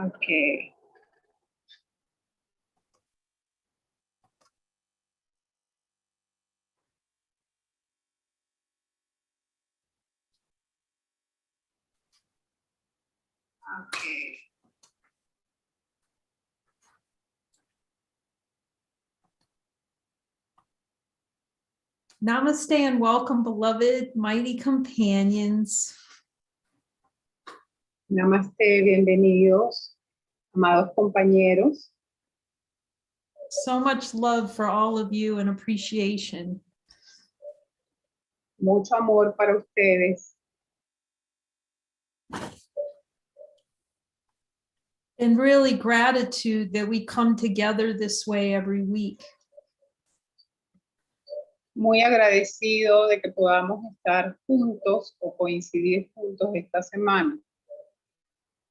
Okay. Okay. Namaste and welcome, beloved mighty companions. Namaste, bienvenidos, amados compañeros. So much love for all of you and appreciation. Mucho amor para ustedes. And really gratitude that we come together this way every week. Muy agradecido de que podamos estar juntos o coincidir juntos esta semana.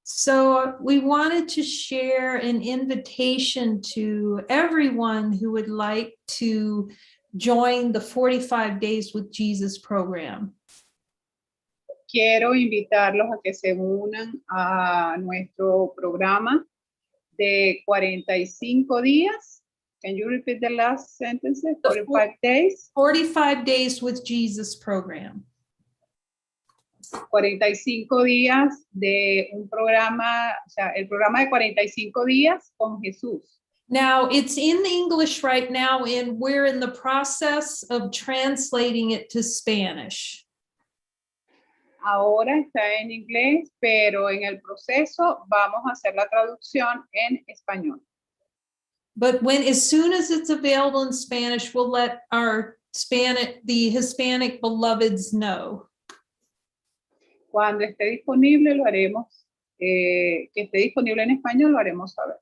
So we wanted to share an invitation to everyone who would like to join the 45 Days with Jesus program. Quiero invitarlos a que se unan a nuestro programa de 45 días. Can you repeat the last sentence? 45 days. 45 Days with Jesus program. 45 días de un programa, o sea, el programa de 45 días con Jesús. Now, it's in English right now, and we're in the process of translating it to Spanish. Ahora está en inglés, pero en el proceso vamos a hacer la traducción en español. But as soon as it's available in Spanish, we'll let the Hispanic beloveds know. Cuando esté disponible lo haremos, que esté disponible en español lo haremos saber.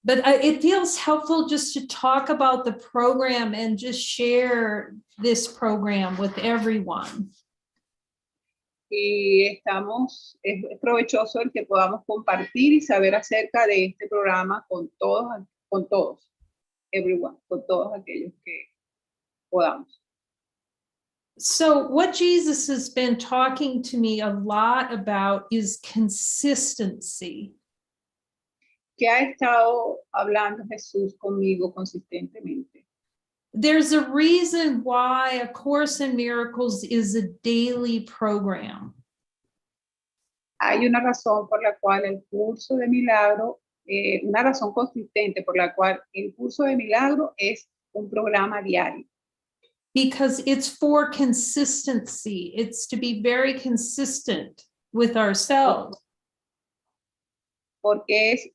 But it feels helpful just to talk about the program and just share this program with everyone. Y es provechoso el que podamos compartir y saber acerca de este programa con todos, everyone, con todos aquellos que podamos. So what Jesus has been talking to me a lot about is consistency. ¿Qué ha estado hablando Jesús conmigo consistentemente? There's a reason why A Course in Miracles is a daily program. Hay una razón por la cual el curso de milagro, una razón consistente por la cual el curso de milagro es un programa diario. Because it's for consistency. It's to be very consistent with ourselves. Porque es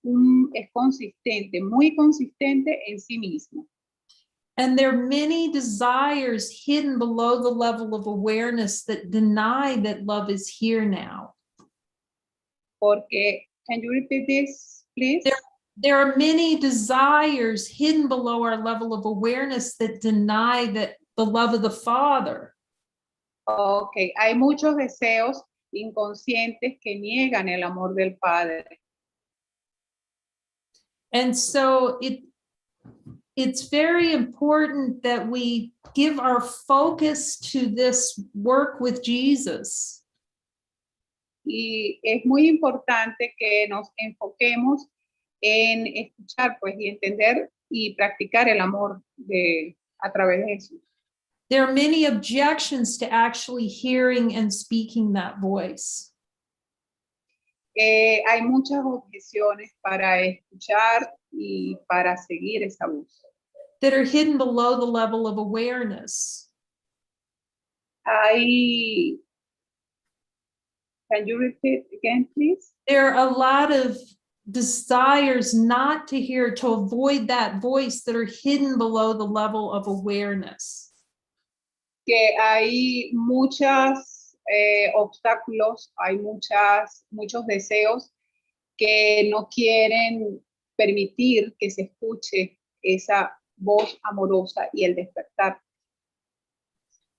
consistente, muy consistente en sí mismo. And there are many desires hidden below the level of awareness that deny that love is here now. Porque, can you repeat this, please? There are many desires hidden below our level of awareness that deny that the love of the Father. Okay, hay muchos deseos inconscientes que niegan el amor del Padre. And so it's very important that we give our focus to this work with Jesus. Y es muy importante que nos enfoquemos en escuchar, pues, y entender y practicar el amor a través de Jesús. There are many objections to actually hearing and speaking that voice. Hay muchas objeciones para escuchar y para seguir esa voz. That are hidden below the level of awareness. Can you repeat again, please? There are a lot of desires not to hear, to avoid that voice, that are hidden below the level of awareness. Que hay muchos obstáculos, hay muchos deseos que no quieren permitir que se escuche esa voz amorosa y el despertar.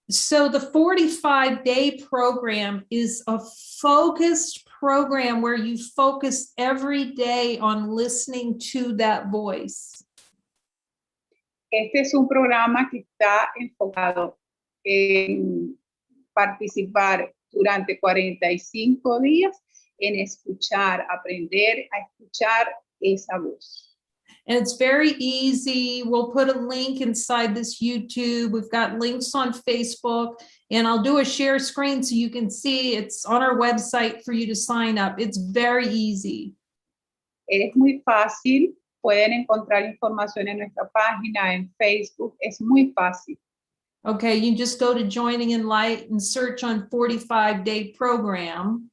So the 45-day program is a focused program where you focus every day on listening to that voice. Este es un programa que está enfocado en participar durante 45 días en escuchar, aprender a escuchar esa voz. And it's very easy. We'll put a link inside this YouTube. We've got links on Facebook, and I'll do a share screen so you can see it's on our website for you to sign up. It's very easy. Es muy fácil. Pueden encontrar información en nuestra página, en Facebook. Es muy fácil. Okay, you just go to Joining Enlightenment and search on 45-day program.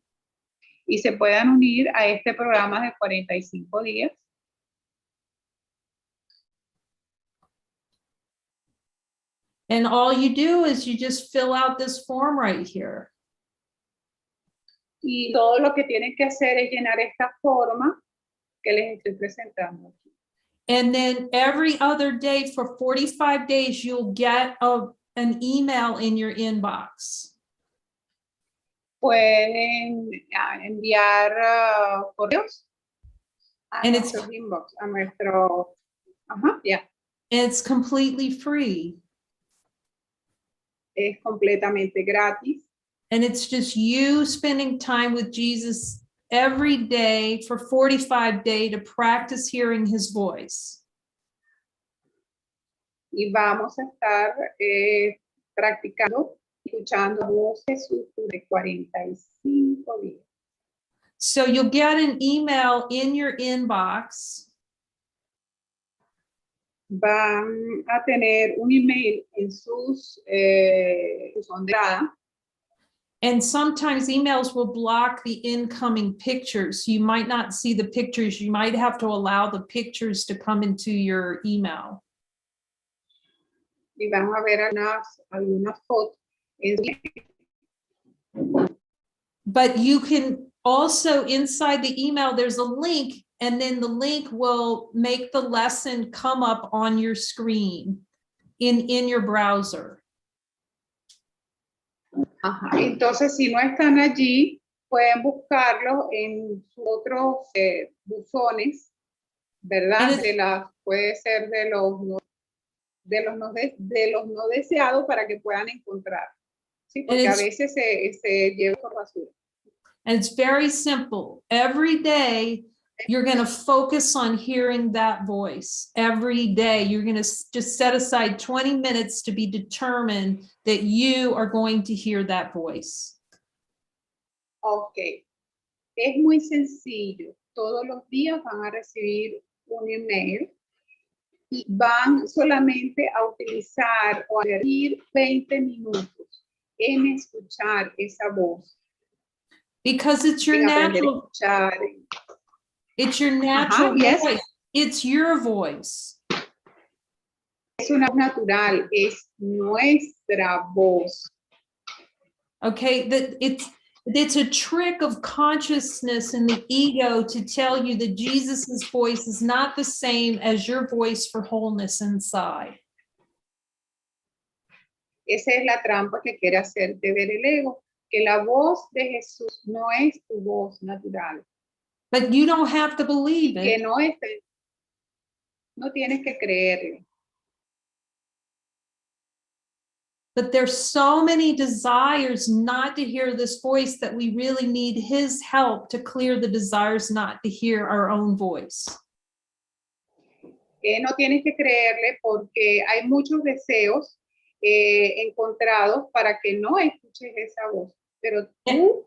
Y se puedan unir a este programa de 45 días. And all you do is you just fill out this form right here. Y todo lo que tienen que hacer es llenar esta forma que les estoy presentando aquí. And then every other day for 45 days, you'll get an email in your inbox. Pueden enviar correos a And nuestro inbox, a nuestro, yeah. It's completely free. Es completamente gratis. And it's just you spending time with Jesus every day for 45 days to practice hearing his voice. Y vamos a estar practicando, escuchando voz de Jesús de 45 días. So you'll get an email in your inbox. Van a tener un email en sus entrada. And sometimes emails will block the incoming pictures. You might not see the pictures. You might have to allow the pictures to come into your email. Y van a ver algunas fotos. But you can also, inside the email, there's a link, and then the link will make the lesson come up on your screen in your browser. Ajá. Entonces, si no están allí, pueden buscarlo en sus otros buzones, ¿verdad? Puede ser de los no deseados para que puedan encontrar. Sí, porque a veces se lleva por basura. And it's very simple. Every day, you're going to focus on hearing that voice. Every day, you're going to just set aside 20 minutes to be determined that you are going to hear that voice. Ok. Es muy sencillo. Todos los días van a recibir un email y van solamente a utilizar o a invertir 20 minutos en escuchar esa voz. Because it's your natural, it's your natural voice. Yes. It's your voice. Es una voz natural, es nuestra voz. Okay, that it's a trick of consciousness and the ego to tell you that Jesus's voice is not the same as your voice for wholeness inside. Esa es la trampa que quiere hacerte ver el ego, que la voz de Jesús no es tu voz natural. But you don't have to believe it. Que no tienes que creerlo. But there's so many desires not to hear this voice that we really need his help to clear the desires not to hear our own voice. No tienes que creerle porque hay muchos deseos encontrados para que no escuches esa voz. Pero tu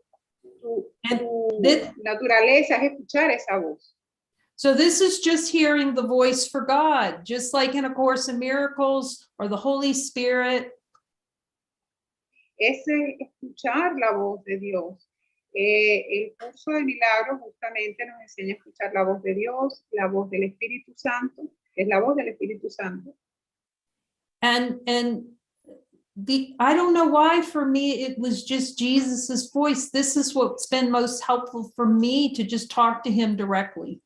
naturaleza es escuchar esa voz. So this is just hearing the voice for God, just like in A Course in Miracles or the Holy Spirit. Es escuchar la voz de Dios. El curso de milagros justamente nos enseña a escuchar la voz de Dios, la voz del Espíritu Santo, es la voz del Espíritu Santo. And I don't know why for me it was just Jesus's voice. This is what's been most helpful for me, to just talk to him directly.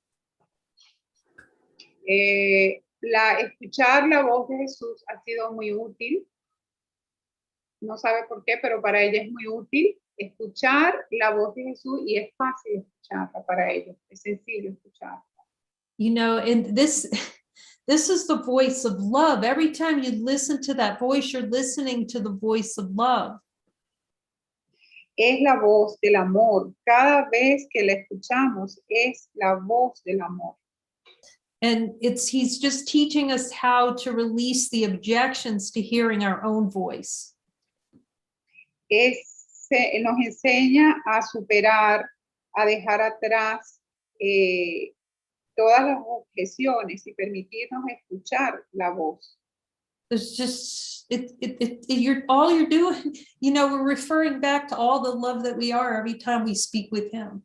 Escuchar la voz de Jesús ha sido muy útil. No sabe por qué, pero para ella es muy útil escuchar la voz de Jesús y es fácil escucharla para ellos. Es sencillo escucharla. You know, and this is the voice of love. Every time you listen to that voice, you're listening to the voice of love. Es la voz del amor. Cada vez que la escuchamos es la voz del amor. And he's just teaching us how to release the objections to hearing our own voice. Nos enseña a superar, a dejar atrás todas las objeciones y permitirnos escuchar la voz. There's just all you're doing, you know, we're referring back to all the love that we are every time we speak with him.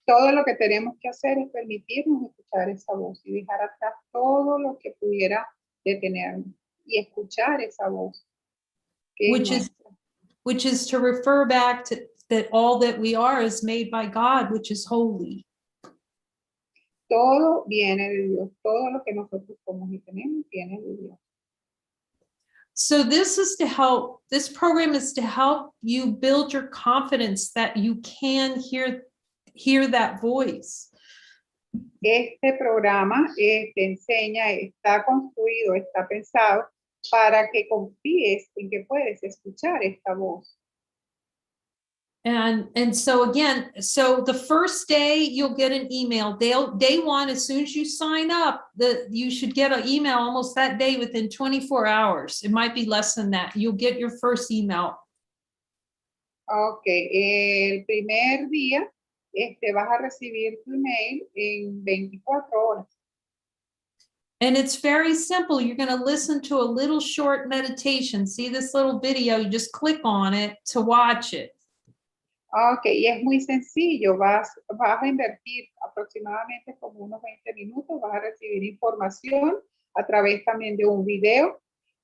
Todo lo que tenemos que hacer es permitirnos escuchar esa voz y dejar atrás todo lo que pudiera detenernos y escuchar esa voz. Which is to refer back to that all that we are is made by God, which is holy. Todo viene de Dios. Todo lo que nosotros somos y tenemos viene de Dios. So this program is to help you build your confidence that you can hear that voice. Este programa te enseña, está construido, está pensado para que confíes en que puedes escuchar esta voz. And so again, so the first day you'll get an email. Day one, as soon as you sign up, you should get an email almost that day within 24 hours. It might be less than that. You'll get your first email. Okay, el primer día vas a recibir tu email en 24 horas. And it's very simple. You're going to listen to a little short meditation. See this little video, you just click on it to watch it. Ok, y es muy sencillo, vas a invertir aproximadamente como unos 20 minutos, vas a recibir información a través también de un video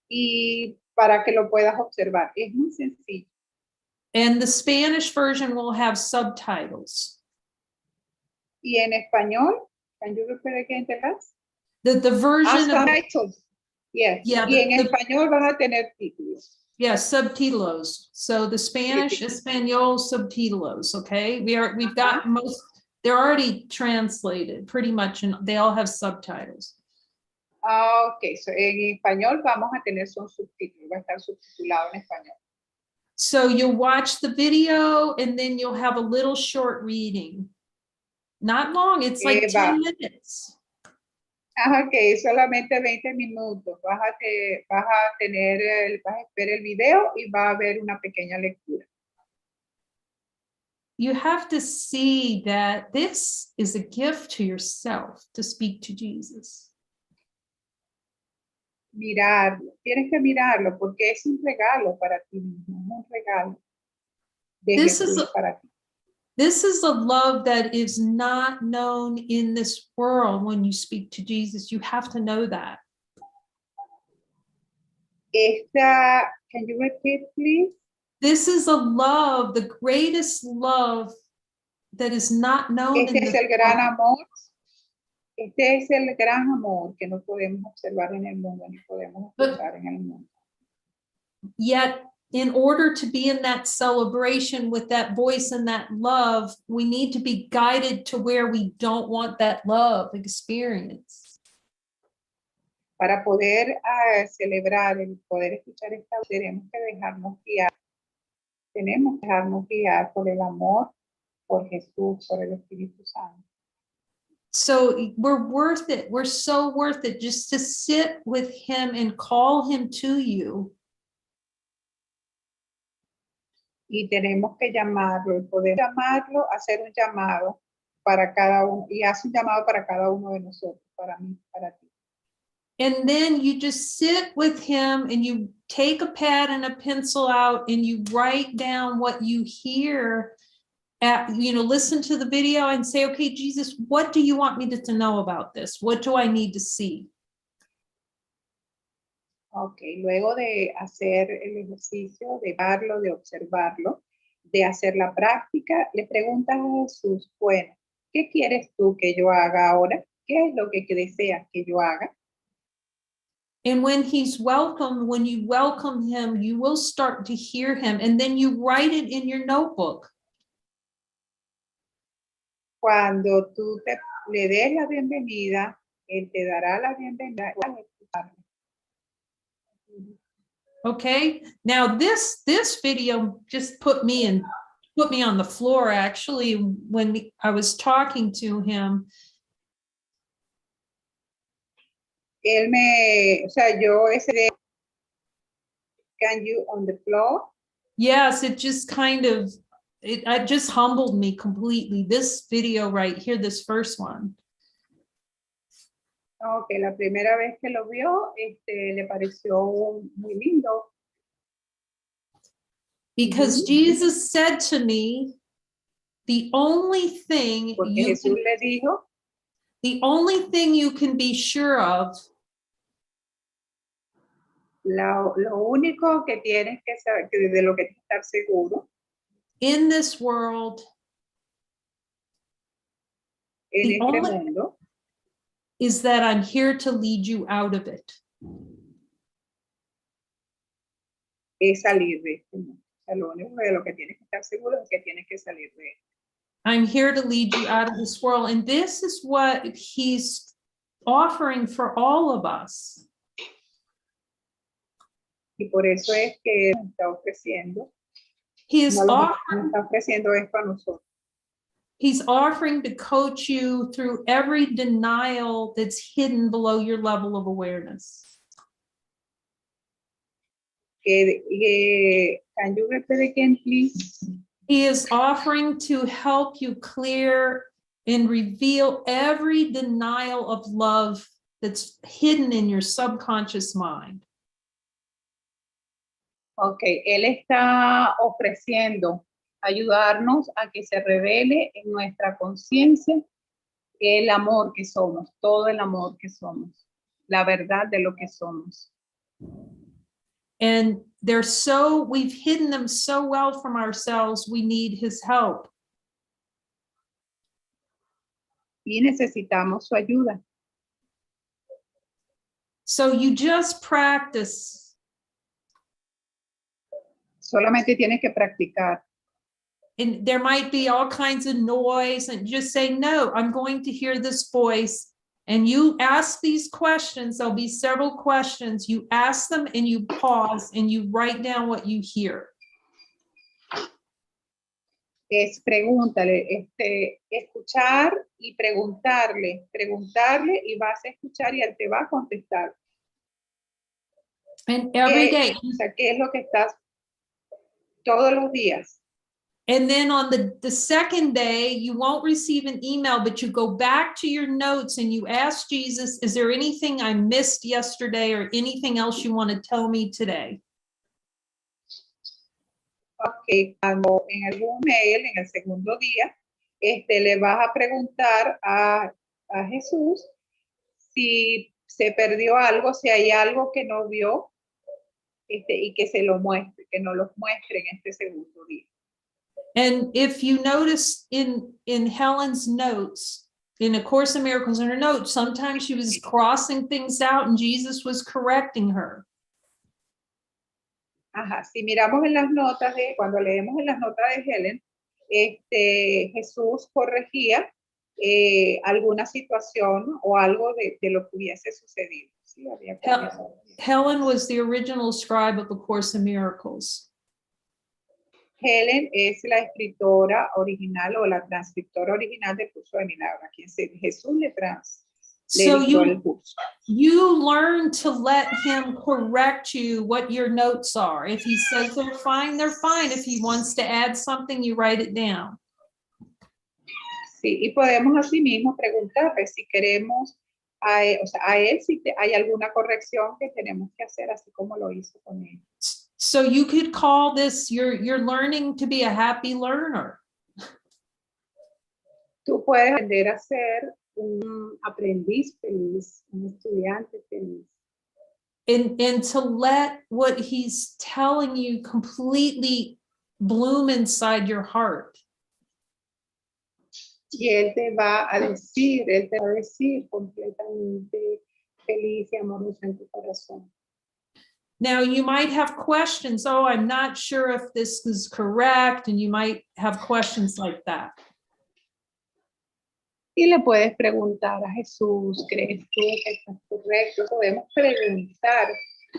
y para que lo puedas observar. Es muy sencillo. And the Spanish version will have subtitles. Y en español, can you repeat again the last? The version of subtitles. Yes. Yeah, y en español vas a tener títulos. Yeah, subtítulos. So the Spanish, Español, subtítulos. Okay, we've got most. They're already translated pretty much, and they all have subtitles. Okay, so en español vamos a tener son subtítulos, va a estar subtitulado en español. So you'll watch the video, and then you'll have a little short reading. Not long. It's like 10 minutes. Ok, solamente 20 minutos. Vas a ver el video y va a haber una pequeña lectura. You have to see that this is a gift to yourself to speak to Jesus. Mirarlo, tienes que mirarlo porque es un regalo para ti mismo, un regalo de Jesús para ti. This is a love that is not known in this world when you speak to Jesus. You have to know that. Can you repeat, please? This is a love, the greatest love that is not known in this el gran amor. Este es el gran amor que no podemos observar en el mundo, ni podemos observar en el mundo. Yet, in order to be in that celebration with that voice and that love, we need to be guided to where we don't want that love experience. Para poder celebrar, el poder escuchar esta, tenemos que dejarnos guiar. Tenemos que dejarnos guiar por el amor, por Jesús, por el Espíritu Santo. So we're worth it. We're so worth it just to sit with him and call him to you. Y tenemos que llamarlo, poder llamarlo, hacer un llamado para cada uno, y hace un llamado para cada uno de nosotros, para mí, para ti. And then you just sit with him and you take a pad and a pencil out and you write down what you hear. Listen to the video and say, okay, Jesus, what do you want me to know about this? What do I need to see? Ok, luego de hacer el ejercicio, de verlo, de observarlo, de hacer la práctica, le preguntas a Jesús, bueno, ¿qué quieres tú que yo haga ahora? ¿Qué es lo que deseas que yo haga? And when you welcome him, you will start to hear him, and then you write it in your notebook. Cuando tú le des la bienvenida, él te dará la bienvenida. Okay, now this video just put me on the floor actually when I was talking to him. O sea, yo ese de can you on the floor? Yes, it just kind of it just humbled me completely. This video right here, this first one. Okay, la primera vez que lo vio, le pareció muy lindo. Because Jesus said to me, the only thing the only thing you can be sure of lo único que tienes que saber, de lo que tienes que estar seguro in this world en este mundo is that I'm here to lead you out of it. Es salir de este mundo. O sea, lo único de lo que tienes que estar seguro es que tienes que salir de él. I'm here to lead you out of this world. And this is what he's offering for all of us. Y por eso es que nos está ofreciendo. He is Nos está ofreciendo esto a nosotros. He's offering to coach you through every denial that's hidden below your level of awareness. Can you repeat again, please? He is offering to help you clear and reveal every denial of love that's hidden in your subconscious mind. Okay, él está ofreciendo ayudarnos a que se revele en nuestra conciencia el amor que somos, todo el amor que somos, la verdad de lo que somos. And we've hidden them so well from ourselves, we need his help. Y necesitamos su ayuda. So you just practice. Solamente tienes que practicar. And there might be all kinds of noise, and just say, no, I'm going to hear this voice. And you ask these questions. There'll be several questions. You ask them and you pause and you write down what you hear. Es pregúntale, escuchar y preguntarle y vas a escuchar y él te va a contestar. And every day. O sea, ¿qué es lo que estás todos los días? And then on the second day, you won't receive an email, but you go back to your notes and you ask Jesus, is there anything I missed yesterday or anything else you want to tell me today? Ok, cuando en algún mail, en el segundo día, le vas a preguntar a Jesús si se perdió algo, si hay algo que no vio, y que se lo muestre, que nos lo muestre en este segundo día. And if you notice in Helen's notes, in A Course in Miracles, in her notes, sometimes she was crossing things out and Jesus was correcting her. Ajá, si miramos en las notas cuando leemos en las notas de Helen, Jesús corregía alguna situación o algo de lo que hubiese sucedido. Sí, Helen was the original scribe of A Course in Miracles. Helen es la escritora original o la transcriptora original del curso de milagros, a quien Jesús le dictó el curso. You learn to let him correct you what your notes are. If he says they're fine, they're fine. If he wants to add something, you write it down. Sí, y podemos así mismo preguntarle si queremos a él si hay alguna corrección que tenemos que hacer, así como lo hizo con él. So you could call this you're learning to be a happy learner. Tú puedes aprender a ser un aprendiz feliz, un estudiante feliz. And to let what he's telling you completely bloom inside your heart. Y él te va a decir completamente feliz y amoroso en tu corazón. Now you might have questions. Oh, I'm not sure if this is correct. And you might have questions like that. Y le puedes preguntar a Jesús, ¿crees tú que está correcto? Podemos preguntar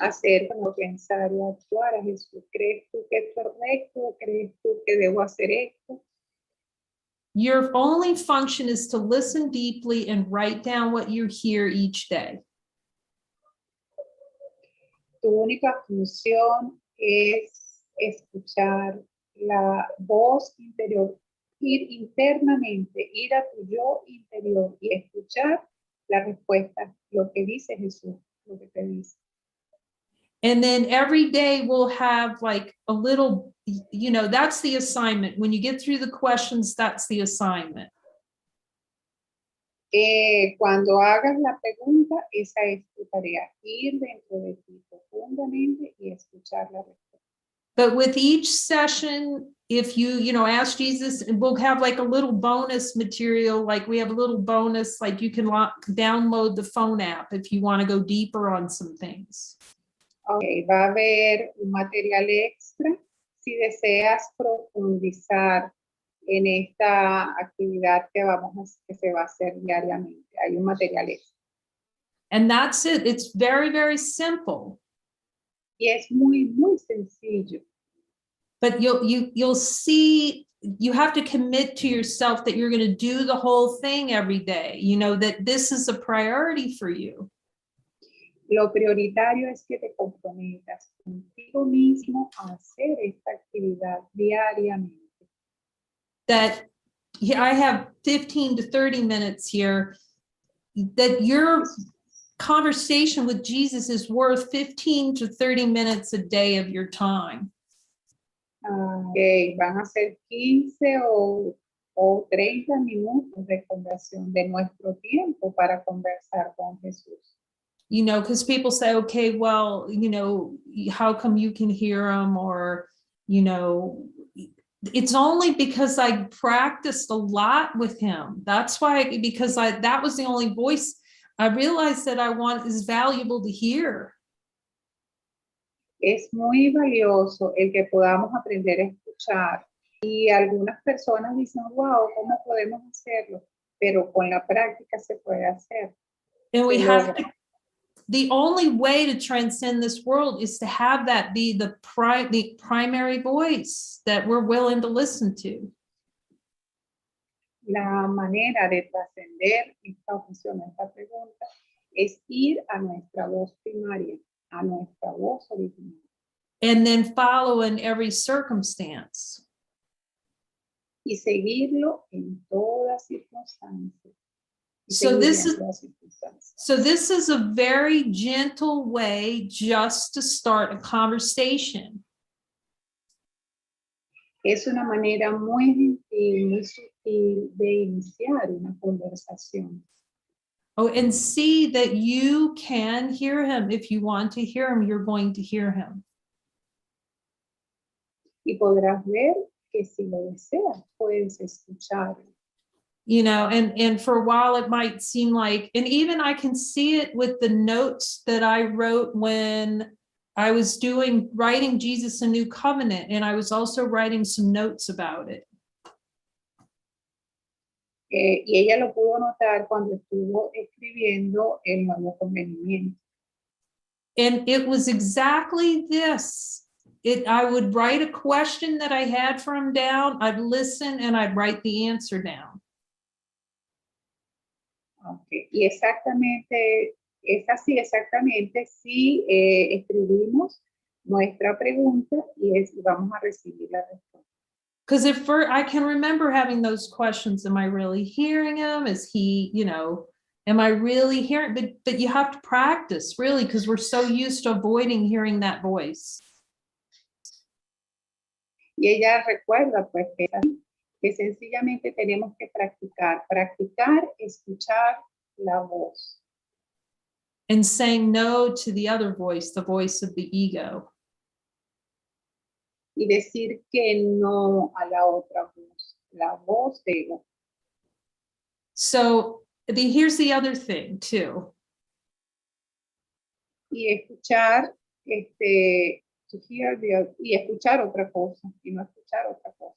hacer como pensar y actuar a Jesús. ¿Crees tú que es correcto? ¿Crees tú que debo hacer esto? Your only function is to listen deeply and write down what you hear each day. Tu única función es escuchar la voz interior, ir internamente, ir a tu yo interior y escuchar la respuesta, lo que dice Jesús, lo que te dice. And then every day we'll have like a little, you know, that's the assignment. When you get through the questions, that's the assignment. Cuando hagas la pregunta, esa es tu tarea, ir dentro de ti profundamente y escuchar la respuesta. But with each session, if you know, ask Jesus, and we'll have like a little bonus material, like we have a little bonus, like you can download the phone app if you want to go deeper on some things. Okay, va a haber un material extra si deseas profundizar en esta actividad que se va a hacer diariamente. Hay un material extra. And that's it. It's very, very simple. Y es muy, muy sencillo. But you'll see, you have to commit to yourself that you're going to do the whole thing every day. You know, that this is a priority for you. Lo prioritario es que te comprometas contigo mismo a hacer esta actividad diariamente. That I have 15 to 30 minutes here, that your conversation with Jesus is worth 15 to 30 minutes a day of your time. Okay, van a ser 15 o 30 minutos de conversación de nuestro tiempo para conversar con Jesús. You know, because people say, okay, well, you know, how come you can hear him? Or, you know, it's only because I practiced a lot with him. That's why, because that was the only voice I realized that is valuable to hear. Es muy valioso el que podamos aprender a escuchar. Y algunas personas dicen, wow, ¿cómo podemos hacerlo? Pero con la práctica se puede hacer. And we have to, the only way to transcend this world is to have that be the primary voice that we're willing to listen to. La manera de trascender esta opción, esta pregunta, es ir a nuestra voz primaria, a nuestra voz original. And then follow in every circumstance. Y seguirlo en todas circunstancias. So this is a very gentle way just to start a conversation. Es una manera muy gentil, muy sutil de iniciar una conversación. Oh, and see that you can hear him. If you want to hear him, you're going to hear him. Y podrás ver que si lo deseas, puedes escucharlo. You know, and for a while it might seem like, and even I can see it with the notes that I wrote when I was writing Jesus a New Covenant, and I was also writing some notes about it. Y ella lo pudo notar cuando estuvo escribiendo el Nuevo Convenimiento. And it was exactly this. I would write a question that I had for him down, I'd listen, and I'd write the answer down. Okay. Y exactamente, es así exactamente si escribimos nuestra pregunta y vamos a recibir la respuesta. Because I can remember having those questions, am I really hearing him? Is he, you know, am I really hearing? But you have to practice, really, because we're so used to avoiding hearing that voice. Y ella recuerda, pues, que sencillamente tenemos que practicar, escuchar la voz. And saying no to the other voice, the voice of the ego. Y decir que no a la otra voz, la voz de ego. So here's the other thing too. Y escuchar, y escuchar otra cosa, y no escuchar otra cosa.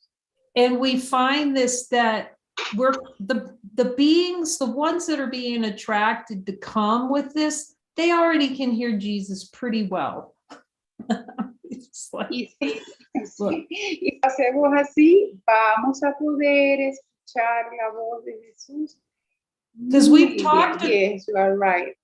And we find this, that we're the beings, the ones that are being attracted to come with this, they already can hear Jesus pretty well. It's like, Y si, look. y lo hacemos así, vamos a poder escuchar la voz de Jesús. Because we've Muy talked, bien. Yes, you are right.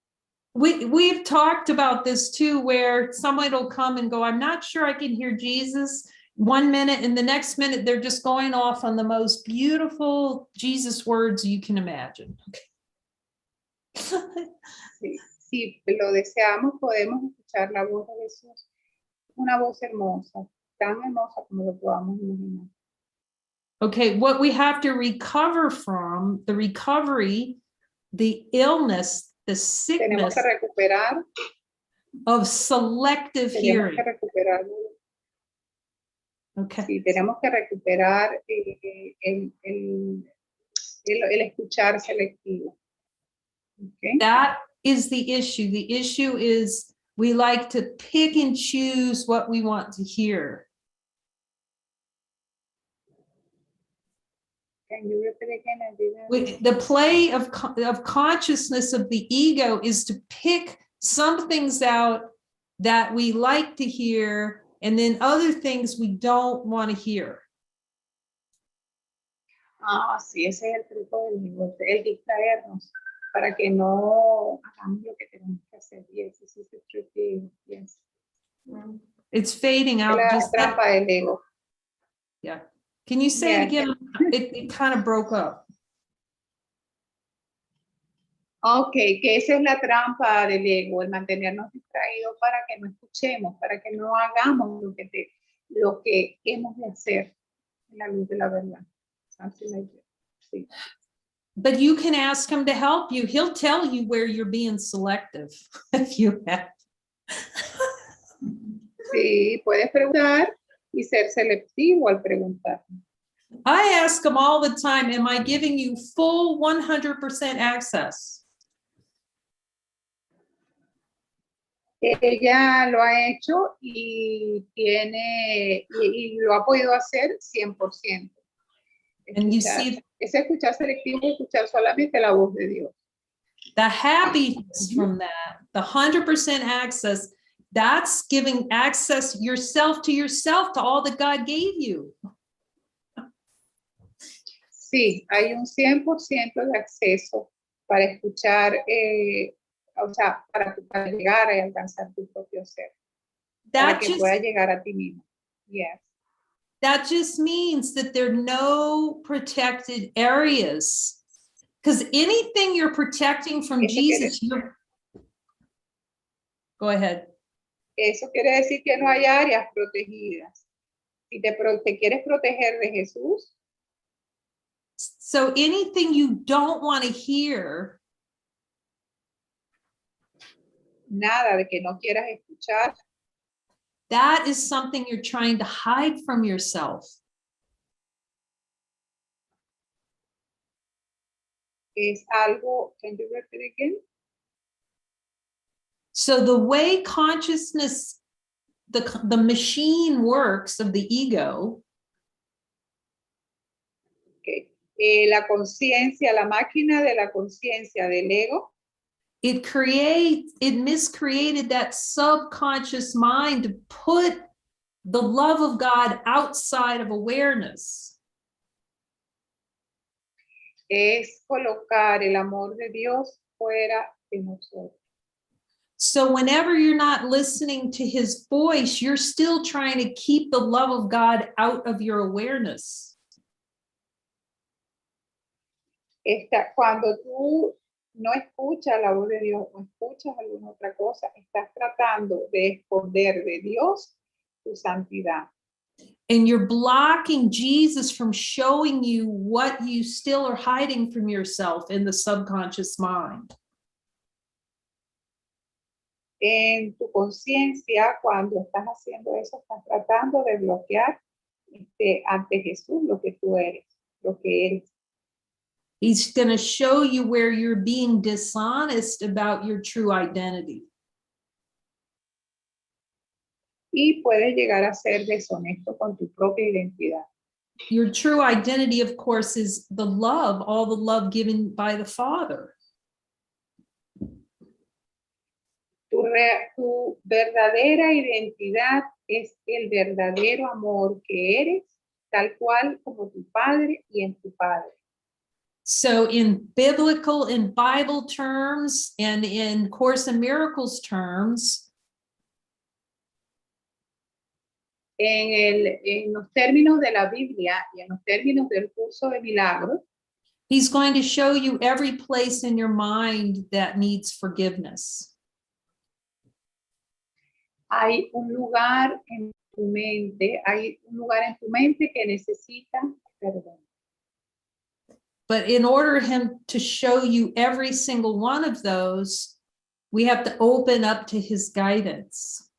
we've talked about this too, where someone will come and go, I'm not sure I can hear Jesus 1 minute, and the next minute they're just going off on the most beautiful Jesus words you can imagine. Sí, si lo deseamos, podemos escuchar la voz de Jesús. Una voz hermosa, tan hermosa como lo podamos imaginar. Okay, what we have to recover from, the recovery, the illness, the Tenemos sickness que recuperar, of selective tenemos hearing. que recuperar, Okay. sí, tenemos que recuperar el escuchar selectivo. Okay. That is the issue. The issue is we like to pick and choose what we want to hear. Can you repeat again? I didn't- The play of consciousness of the ego is to pick some things out that we like to hear, and then other things we don't want to hear. Ah, sí, ese es el truco del ego, el distraernos para que no hagamos lo que tenemos que hacer. Yes, this is the tricky, yes. It's fading out. La Just that, trampa del ego. yeah. Can you say it Yeah. again? It kind of broke up. Ok, que esa es la trampa del ego, el mantenernos distraídos para que no escuchemos, para que no hagamos lo que hemos de hacer en la luz de la verdad. Something like that. Sí. But you can ask him to help you. He'll tell you where you're being selective if you have. Sí, puedes preguntar y ser selectivo al preguntar. I ask him all the time, am I giving you full 100% access? Ella lo ha hecho y lo ha podido hacer 100%. And you see Es escuchar selectivo, escuchar solamente la voz de Dios. the happiness from that, the 100% access, that's giving access yourself to all that God gave you. Sí, hay un 100% de acceso para escuchar, o sea, para llegar a alcanzar tu propio ser. Para que pueda llegar a ti mismo. Yes. That just means that there are no protected areas. Because anything you're protecting from Jesus, go ahead. Eso quiere decir que no hay áreas protegidas. Si te quieres proteger de Jesús. So anything you don't want to hear. Nada de que no quieras escuchar. That is something you're trying to hide from yourself. Es algo, can you repeat again? So the way consciousness, the machine works of the ego. Okay. La conciencia, la máquina de la conciencia del ego. It miscreated that subconscious mind to put the love of God outside of awareness. Es colocar el amor de Dios fuera de nosotros. So whenever you're not listening to his voice, you're still trying to keep the love of God out of your awareness. Cuando tú no escuchas la voz de Dios o escuchas alguna otra cosa, estás tratando de esconder de Dios tu santidad. And you're blocking Jesus from showing you what you still are hiding from yourself in the subconscious mind. En tu conciencia, cuando estás haciendo eso, estás tratando de bloquear ante Jesús lo que tú eres, lo que eres. He's going to show you where you're being dishonest about your true identity. Y puedes llegar a ser deshonesto con tu propia identidad. Your true identity, of course, is the love, all the love given by the Father. Tu verdadera identidad es el verdadero amor que eres, tal cual como tu padre y en tu padre. So in biblical and Bible terms and in Course in Miracles terms, En los términos de la Biblia y en los términos del curso de milagros, he's going to show you every place in your mind that needs forgiveness. hay un lugar en tu mente, que necesita perdón. But in order him to show you every single one of those, we have to open up to his guidance.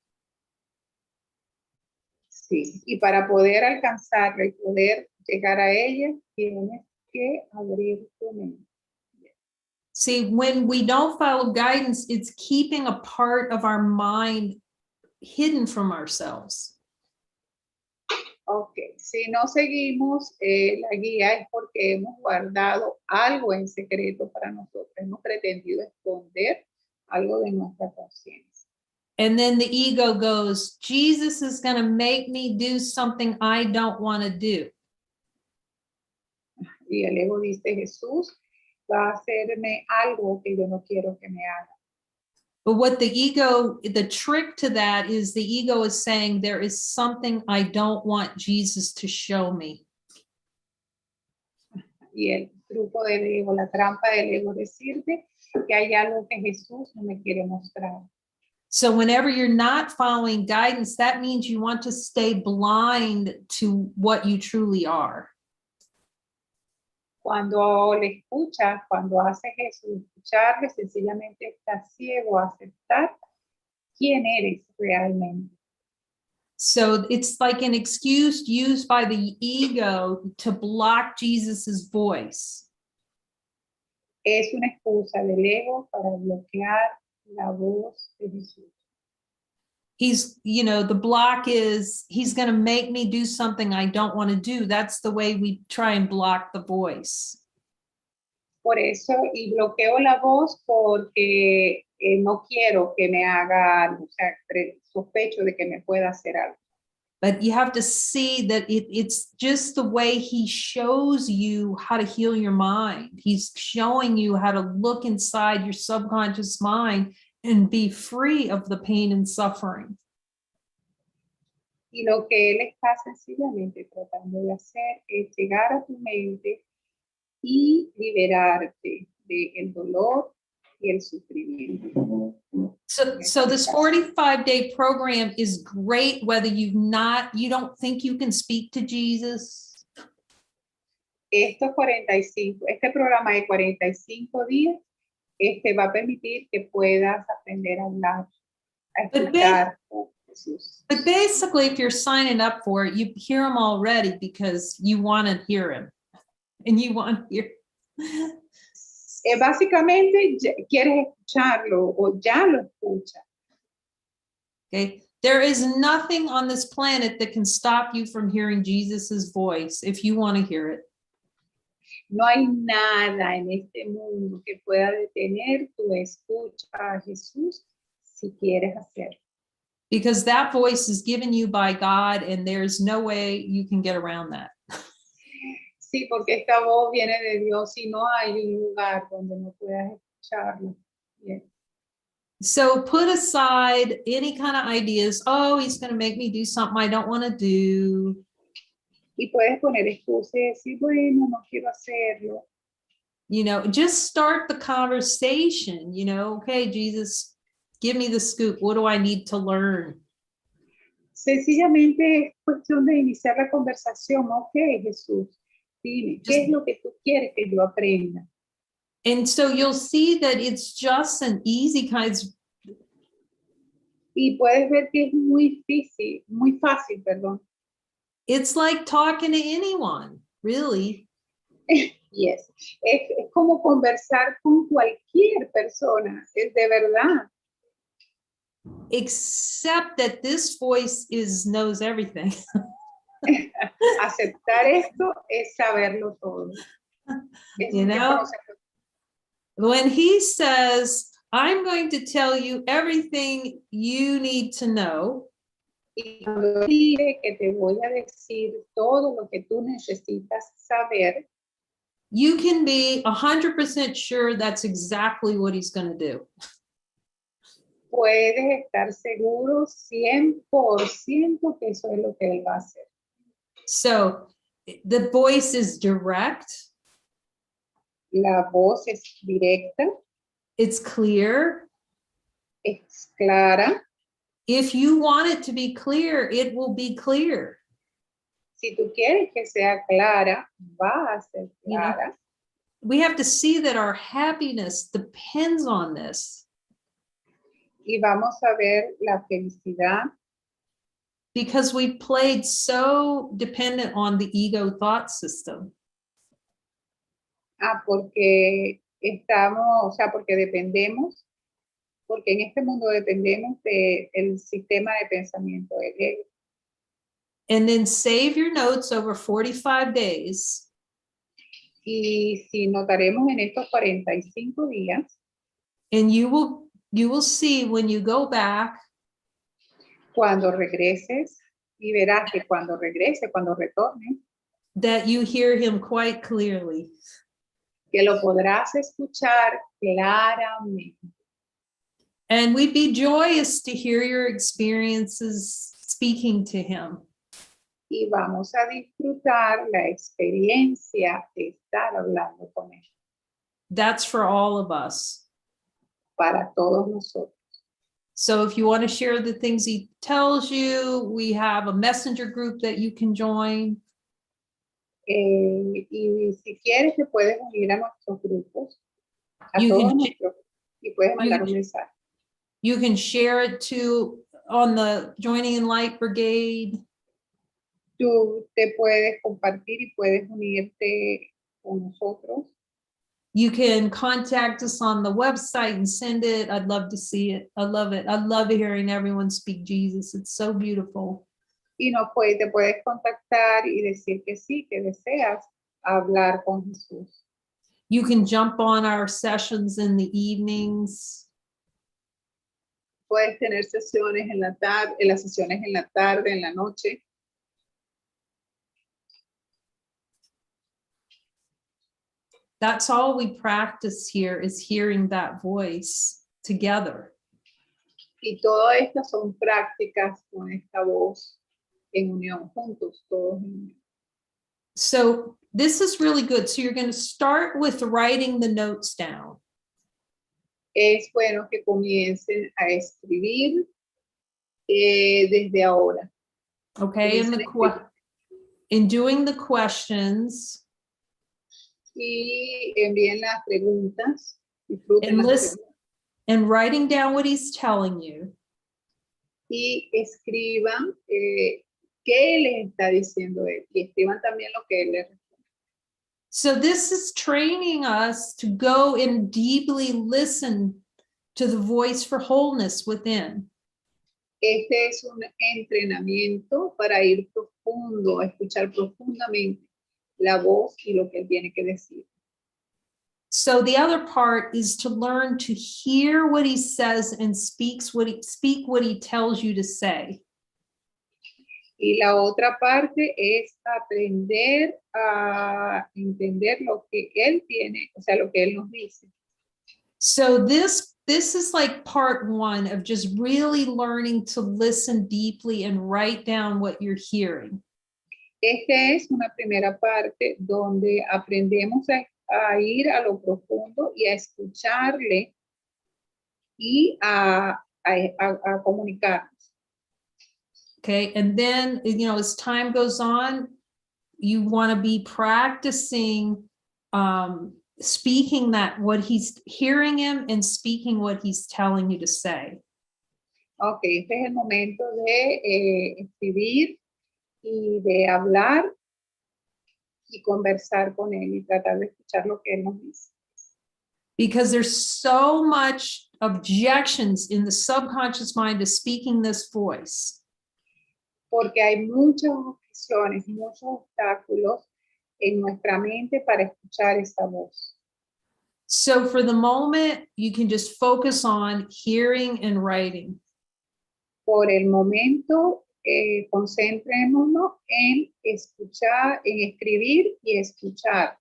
Sí, y para poder alcanzarla y poder llegar a ella, tienes que abrir tu mente. See, when we don't follow guidance, it's keeping a part of our mind hidden from ourselves. Ok, si no seguimos la guía es porque hemos guardado algo en secreto para nosotros, hemos pretendido esconder algo de nuestra conciencia. And then the ego goes, Jesus is going to make me do something I don't want to do. Y el ego dice, Jesús va a hacerme algo que yo no quiero que me haga. But what the ego, the trick to that is the ego is saying there is something I don't want Jesus to show me. Y el truco del ego, la trampa del ego, decirte que hay algo que Jesús no me quiere mostrar. So whenever you're not following guidance, that means you want to stay blind to what you truly are. Cuando le escuchas, cuando haces eso, escucharle, sencillamente estás ciego a aceptar quién eres realmente. So it's like an excuse used by the ego to block Jesus's voice. Es una excusa del ego para bloquear la voz de Jesús. He's, you know, the block is he's going to make me do something I don't want to do. That's the way we try and block the voice. Por eso, y bloqueo la voz porque no quiero que me haga algo, o sea, sospecho de que me pueda hacer algo. But you have to see that it's just the way he shows you how to heal your mind. He's showing you how to look inside your subconscious mind and be free of the pain and suffering. Y lo que él está sencillamente tratando de hacer es llegar a tu mente y liberarte del dolor y el sufrimiento. So this 45-day program is great whether you don't think you can speak to Jesus. Este programa de 45 días va a permitir que puedas aprender a hablar, a escuchar con Jesús. But basically, if you're signing up for it, you hear him already because you want to hear him. And you want to hear. Básicamente, quieres escucharlo o ya lo escuchas. Okay. There is nothing on this planet that can stop you from hearing Jesus's voice if you want to hear it. No hay nada en este mundo que pueda detener tu escucha a Jesús si quieres hacerlo. Because that voice is given you by God and there's no way you can get around that. Sí, porque esta voz viene de Dios y no hay un lugar donde no puedas escucharlo. Bien. So put aside any kind of ideas. Oh, he's going to make me do something I don't want to do. Y puedes poner excusas y decir, bueno, no quiero hacerlo. You know, just start the conversation, you know, okay, Jesus, give me the scoop. What do I need to learn? Sencillamente es cuestión de iniciar la conversación. Ok, Jesús, dime, ¿qué es lo que tú quieres que yo aprenda? And so you'll see that it's just an easy kind of. Y puedes ver que es muy fácil, perdón. It's like talking to anyone, really. Yes. Es como conversar con cualquier persona, es de verdad. Except that this voice knows everything. Aceptar esto es saberlo todo. You know, when he says, I'm going to tell you everything you need to know. Y cuando dice que te voy a decir todo lo que tú necesitas saber, you can be 100% sure that's exactly what he's going to do. puedes estar seguro 100% que eso es lo que él va a hacer. So the voice is direct. La voz es directa, It's clear. es clara. If you want it to be clear, it will be clear. Si tú quieres que sea clara, va a ser clara. We have to see that our happiness depends on this. Y vamos a ver la felicidad. Because we played so dependent on the ego thought system. Porque estamos, porque dependemos, porque en este mundo dependemos del sistema de pensamiento del ego. And then save your notes over 45 days. Y si notaremos en estos 45 días, and you will see when you go back, cuando regreses, y verás que cuando regrese, cuando retorne, that you hear him quite clearly. que lo podrás escuchar claramente. And we'd be joyous to hear your experiences speaking to him. Y vamos a disfrutar la experiencia de estar hablando con él. That's for all of us. Para todos nosotros. So if you want to share the things he tells you, we have a messenger group that you can join. Y si quieres, te puedes unir a nuestros grupos, a You todos can- nuestros, y puedes mandar un mensaje. You can share it to on the Joining in Light Brigade. Tú te puedes compartir y puedes unirte con nosotros. You can contact us on the website and send it. I'd love to see it. I love it. I love hearing everyone speak Jesus. It's so beautiful. Y te puedes contactar y decir que sí, que deseas hablar con Jesús. You can jump on our sessions in the evenings. Puedes tener sesiones en la tarde, las sesiones en la tarde, en la noche. That's all we practice here is hearing that voice together. Y todo esto son prácticas con esta voz en unión, juntos, todos en unión. So this is really good. So you're going to start with writing the notes down. Es bueno que comiencen a escribir desde ahora. Okay, in doing the questions. Y envíen las preguntas. Disfruten And las listen, preguntas. and writing down what he's telling you. Y escriban qué les está diciendo él. Y escriban también lo que él les responde. So this is training us to go and deeply listen to the voice for wholeness within. Este es un entrenamiento para ir profundo, a escuchar profundamente la voz y lo que él tiene que decir. So the other part is to learn to hear what he says and speak what he tells you to say. Y la otra parte es aprender a entender lo que él tiene, o sea, lo que él nos dice. So this is like part one of just really learning to listen deeply and write down what you're hearing. Esta es una primera parte donde aprendemos a ir a lo profundo y a escucharle y a comunicarnos. Okay, and then, as time goes on, you want to be practicing speaking what he's hearing him and speaking what he's telling you to say. Okay, este es el momento de escribir y de hablar y conversar con él y tratar de escuchar lo que él nos dice. Because there's so much objections in the subconscious mind to speaking this voice. Porque hay muchas objeciones, muchos obstáculos en nuestra mente para escuchar esta voz. So for the moment, you can just focus on hearing and writing. Por el momento, concentrémonos en escuchar, en escribir y escuchar.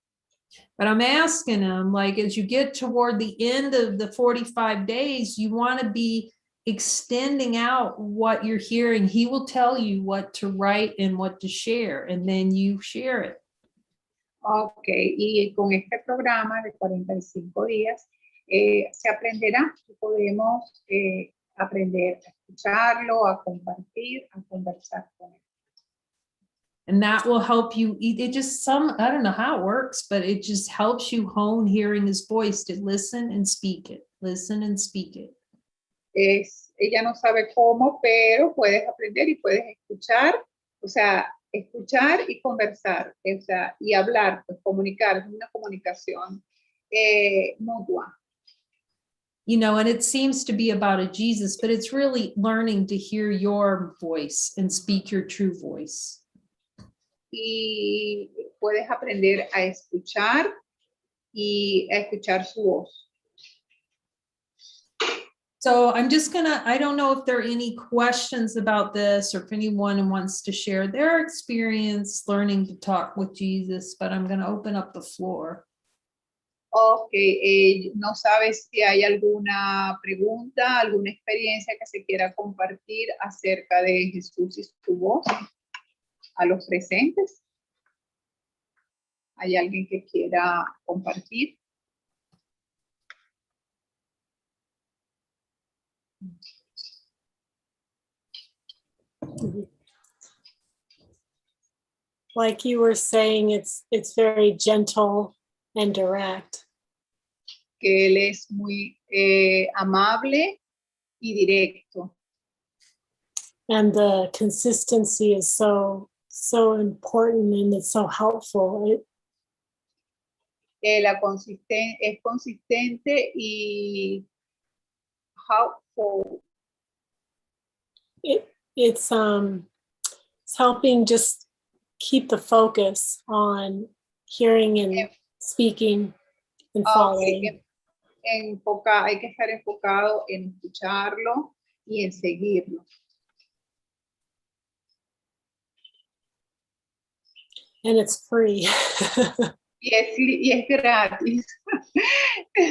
But I'm asking him, like, as you get toward the end of the 45 days, you want to be extending out what you're hearing. He will tell you what to write and what to share, and then you share it. Ok, y con este programa de 45 días se aprenderá y podemos aprender a escucharlo, a compartir, a conversar con él. And that will help you. It just I don't know how it works, but it just helps you hone hearing his voice, to listen and speak it, listen and speak it. Ella no sabe cómo, pero puedes aprender y puedes escuchar, o sea, escuchar y conversar, o sea, y hablar, pues comunicar, es una comunicación mutua. You know, and it seems to be about a Jesus, but it's really learning to hear your voice and speak your true voice. Y puedes aprender a escuchar y a escuchar su voz. So I'm just I don't know if there are any questions about this, or if anyone wants to share their experience learning to talk with Jesus, but I'm going to open up the floor. Ok, no sabes si hay alguna pregunta, alguna experiencia que se quiera compartir acerca de Jesús y su voz a los presentes. ¿Hay alguien que quiera compartir? Like you were saying, it's very gentle and direct. Que él es muy amable y directo. And the consistency is so important, and it's so helpful. Es consistente y helpful. It's helping just keep the focus on hearing and speaking and following. Hay que estar enfocado en escucharlo y en seguirlo. And it's free. Y es gratis.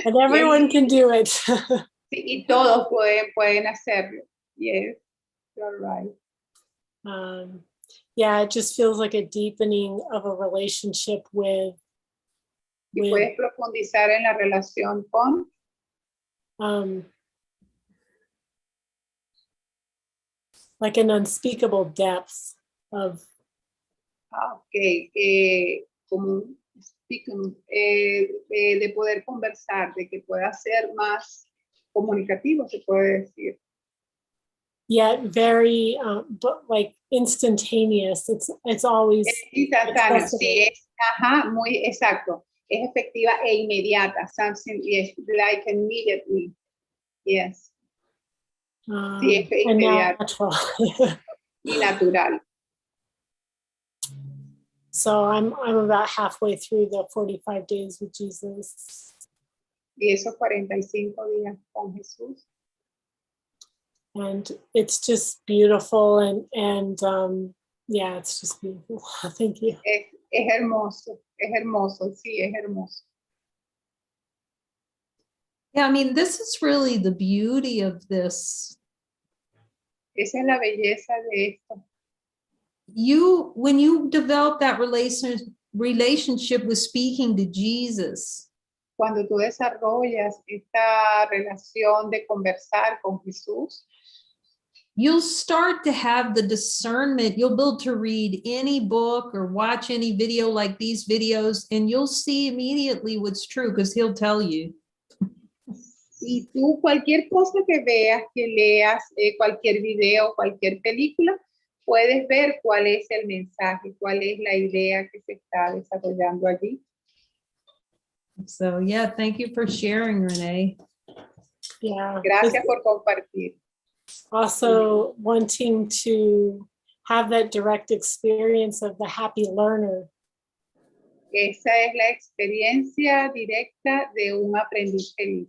And everyone can do it. Y todos pueden hacerlo. Yes, you're right. Yeah, it just feels like a deepening of a relationship with. Y puedes profundizar en la relación con. Like an unspeakable depth of. Como de poder conversar, de que pueda ser más comunicativo, se puede decir. Yet very, but like instantaneous. It's always. Es instantáneo, sí, muy exacto. Es efectiva e inmediata. Something is like immediately. Yes. Sí, es inmediato. Natural. Y natural. So I'm about halfway through the 45 days with Jesus. Y esos 45 días con Jesús. And it's just beautiful, and yeah, it's just beautiful. Thank you. Es hermoso, sí, es hermoso. Yeah, I mean, this is really the beauty of this. Esa es la belleza de esto. When you develop that relationship with speaking to Jesus, cuando tú desarrollas esta relación de conversar con Jesús, you'll start to have the discernment. You'll be able to read any book or watch any video like these videos, and you'll see immediately what's true, because he'll tell you. Y tú cualquier cosa que veas, que leas, cualquier video, cualquier película, puedes ver cuál es el mensaje, cuál es la idea que se está desarrollando allí. So yeah, thank you for sharing, Renee. Yeah. Gracias por compartir. Also wanting to have that direct experience of the happy learner. Esa es la experiencia directa de un aprendiz feliz.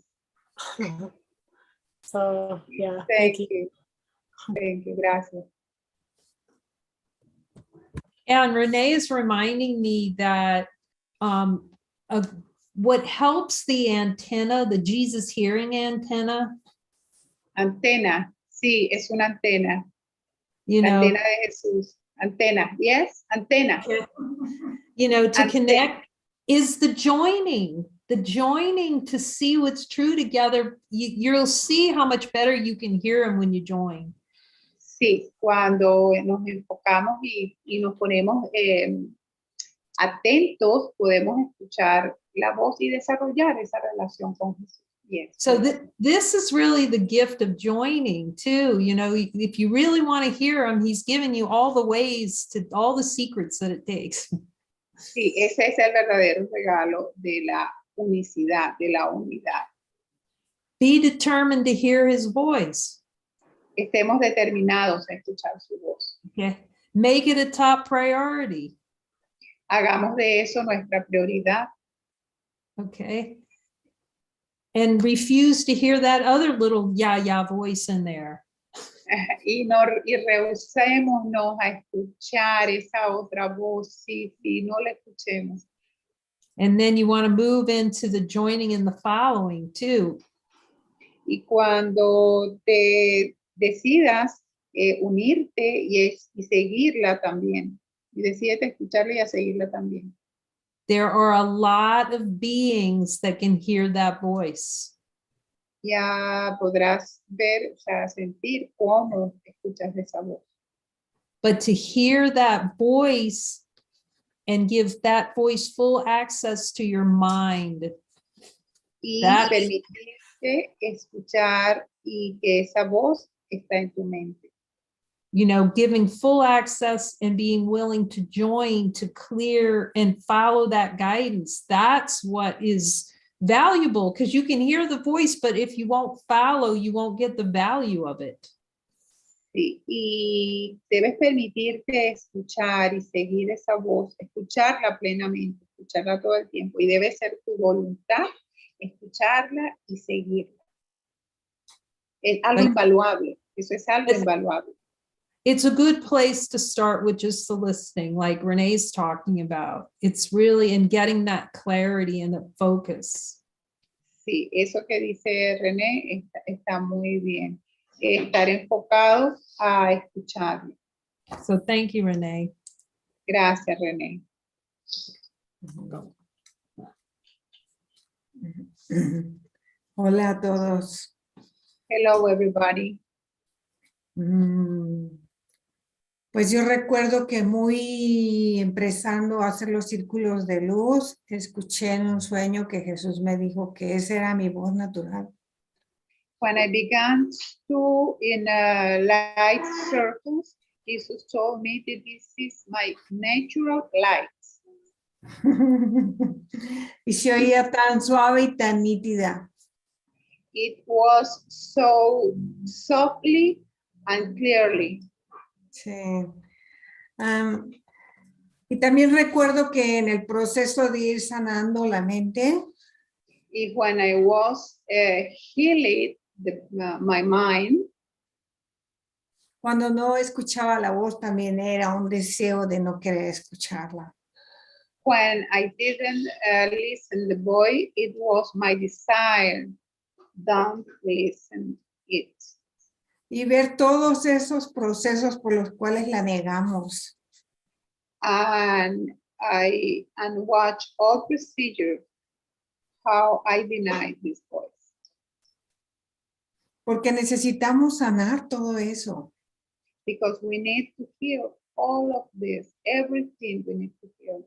So, yeah, Thank you. Thank you. Gracias. And Renee is reminding me that of what helps the antenna, the Jesus hearing antenna. Antena. Sí, es una antena. You know, Antena de Jesús. Antena. Yes, antena. you know, to Antena. connect is the joining to see what's true together. You'll see how much better you can hear them when you join. Sí, cuando nos enfocamos y nos ponemos atentos, podemos escuchar la voz y desarrollar esa relación con Jesús. Yes. So this is really the gift of joining too. You know, if you really want to hear him, he's given you all the ways to all the secrets that it takes. Sí, ese es el verdadero regalo de la unicidad, de la unidad. Be determined to hear his voice. Estemos determinados a escuchar su voz. Okay. Make it a top priority. Hagamos de eso nuestra prioridad. Okay. And refuse to hear that other little ya voice in there. Y rehusémonos a escuchar esa otra voz, sí, no la escuchemos. And then you want to move into the joining and the following too. Y cuando te decidas unirte y seguirla también, y decides escucharla y a seguirla también. There are a lot of beings that can hear that voice. Ya podrás ver, o sea, sentir cómo escuchas esa voz. But to hear that voice and give that voice full access to your mind. Y permitirte escuchar y que esa voz está en tu mente. You know, giving full access and being willing to join, to clear and follow that guidance. That's what is valuable, because you can hear the voice, but if you won't follow, you won't get the value of it. Sí, y debes permitirte escuchar y seguir esa voz, escucharla plenamente, escucharla todo el tiempo. Y debe ser tu voluntad escucharla y seguirla. Es algo invaluable, eso es algo invaluable. It's a good place to start with just the listening, like Renee's talking about. It's really in getting that clarity and the focus. Sí, eso que dice René está muy bien. Estar enfocados a escucharlo. So thank you, Renee. Gracias, René. Hola a todos. Hello, everybody. Pues yo recuerdo que muy empezando a hacer los círculos de luz, escuché en un sueño que Jesús me dijo que esa era mi voz natural. When I began to in light circles, Jesus told me that this is my natural light. Y se oía tan suave y tan nítida. It was so softly and clearly. Sí. Y también recuerdo que en el proceso de ir sanando la mente, Y when I was healing my mind, cuando no escuchaba la voz también era un deseo de no querer escucharla. when I didn't listen the voice, it was my desire, don't listen it. Y ver todos esos procesos por los cuales la negamos. And watch all procedure, how I deny this voice. Porque necesitamos sanar todo eso. Because we need to heal all of this, everything we need to heal.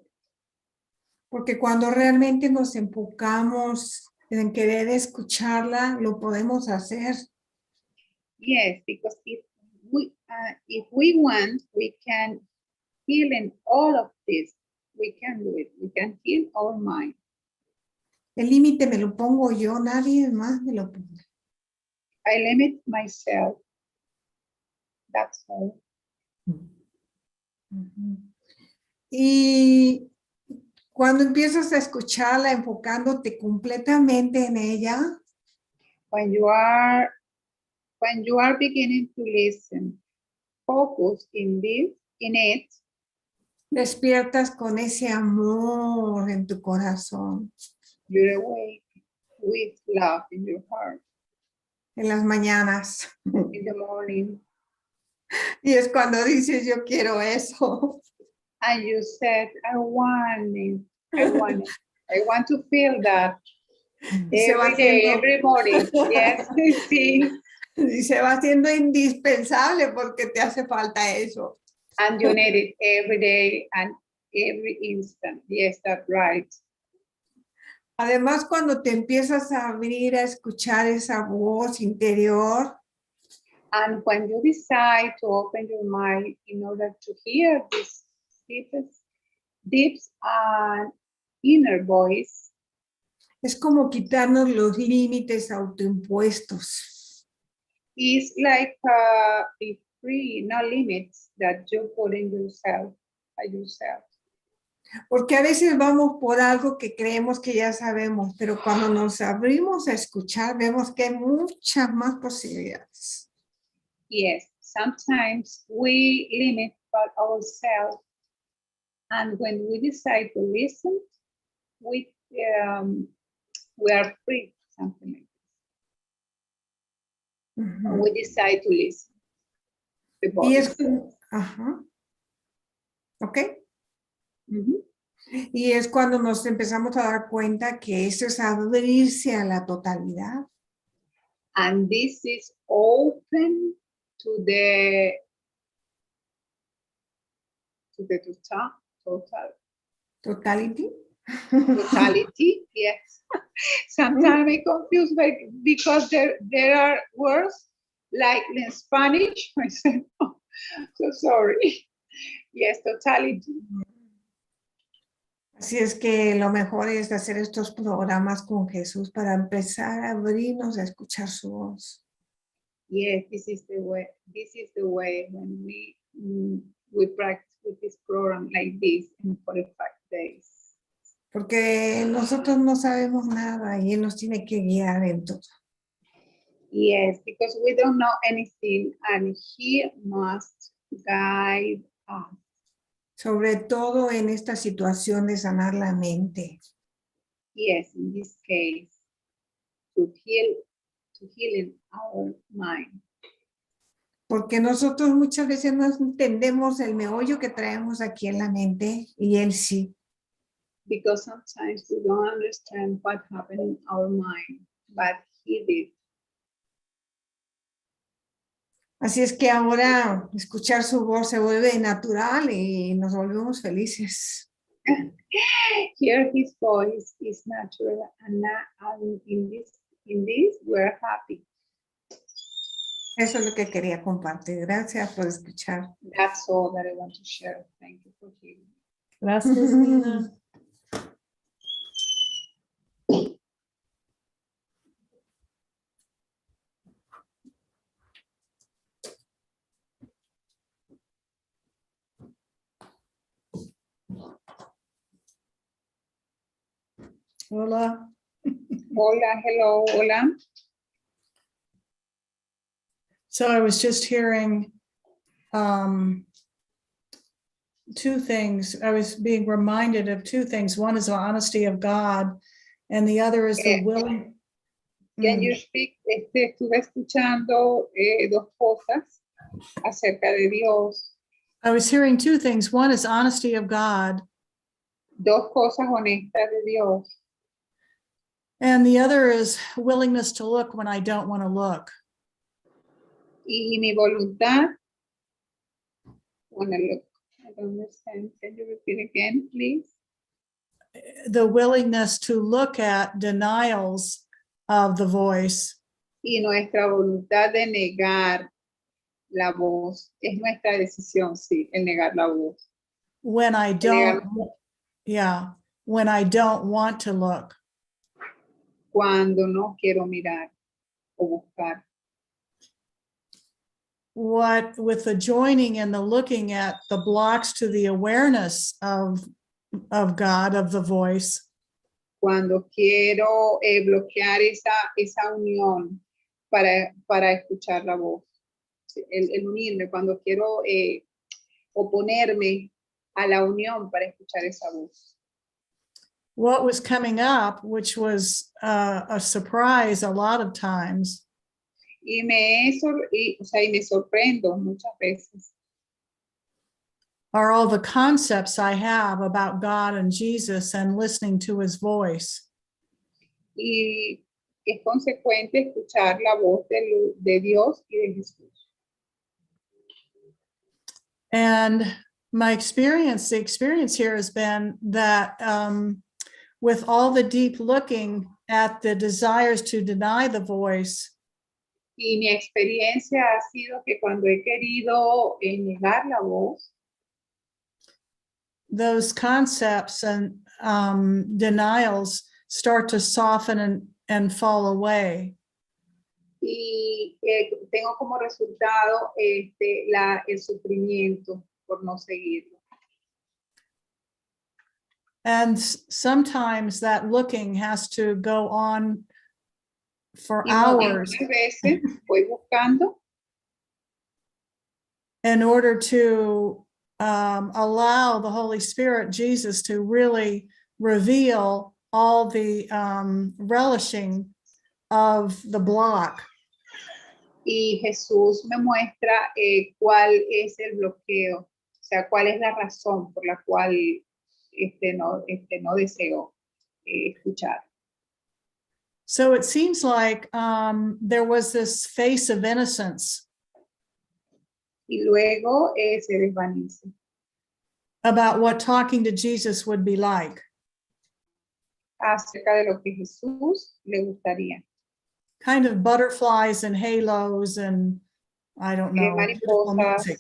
Porque cuando realmente nos enfocamos en querer escucharla, lo podemos hacer. Yes, because if we want, we can heal in all of this. We can do it. We can heal our mind. El límite me lo pongo yo, nadie más me lo pone. I limit myself. That's all. Y Cuando empiezas a escucharla enfocándote completamente en ella, When you are beginning to listen, focus in it, despiertas con ese amor en tu corazón. you're awake with love in your heart En las mañanas. in the morning. Y es cuando dices, yo quiero eso. And you said, I want to feel that Y se va every day, haciendo, every morning. Yes, sí. y se va haciendo indispensable porque te hace falta eso. And you need it every day and every instant. Yes, that's right. Además, cuando te empiezas a abrir a escuchar esa voz interior, And when you decide to open your mind in order to hear this deep and inner voice, es como quitarnos los límites autoimpuestos. is like be free, no limits that you put in yourself by yourself. Porque a veces vamos por algo que creemos que ya sabemos, pero cuando nos abrimos a escuchar, vemos que hay muchas más posibilidades. Yes, sometimes we limit ourselves, and when we decide to listen, we are free, something like that. Ujú. We decide to listen. The Y es, voice. ajá. ¿Ok? Mhm. Y es cuando nos empezamos a dar cuenta que eso es abrirse a la totalidad. And this is open to the total Totality. totality. Yes. Sometimes I confuse because there are words like in Spanish. I said, oh, so sorry. Yes, totality. Así es que lo mejor es hacer estos programas con Jesús para empezar a abrirnos a escuchar su voz. Yes, this is the way. This is the way when we practice with this program like this in 45 days. Porque nosotros no sabemos nada y Él nos tiene que guiar en todo. Yes, because we don't know anything and He must guide us. Sobre todo en esta situación de sanar la mente. Yes, in this case, to heal our mind. Porque nosotros muchas veces no entendemos el meollo que traemos aquí en la mente y Él sí. Because sometimes we don't understand what happened in our mind, but He did. Así es que ahora escuchar su voz se vuelve natural y nos volvemos felices. Hear His voice is natural, and in this we're happy. Eso es lo que quería compartir. Gracias por escuchar. That's all that I want to share. Thank you for hearing. Gracias, Nina. Hola. Hola, hello, hola. So I was just hearing two things. I was being reminded of two things. One is the honesty of God, and the other is the willing. Can you speak? Estuve escuchando dos cosas acerca de Dios. I was hearing two things. One is honesty of God, Dos cosas honestas de Dios. and the other is willingness to look when I don't want to look. Y mi voluntad. Wanna look. I don't understand. Can you repeat again, please? The willingness to look at denials of the voice. Y nuestra voluntad de negar la voz. Es nuestra decisión, sí, el negar la voz. When I don't, yeah, when I don't want to look. Cuando no quiero mirar o buscar. What with the joining and the looking at the blocks to the awareness of of God, of the voice. Cuando quiero bloquear esa unión para escuchar la voz. El unirme, cuando quiero oponerme a la unión para escuchar esa voz. What was coming up, which was a surprise a lot of times, Y me sorprendo muchas veces. are all the concepts I have about God and Jesus and listening to his voice. Y es consecuente escuchar la voz de Dios y de Jesús. And my experience, the experience here has been that with all the deep looking at the desires to deny the voice, Y mi experiencia ha sido que cuando he querido negar la voz, those concepts and denials start to soften and fall away. y tengo como resultado el sufrimiento por no seguirlo. And sometimes that looking has to go on for Y hours muchas veces voy buscando in order to allow the Holy Spirit, Jesus, to really reveal all the relishing of the block. y Jesús me muestra cuál es el bloqueo, o sea, cuál es la razón por la cual no deseo escuchar. So it seems like there was this face of innocence Y luego se desvanece about what talking to Jesus would be like. acerca de lo que Jesús le gustaría. Kind of butterflies and halos and I don't know, beautiful music.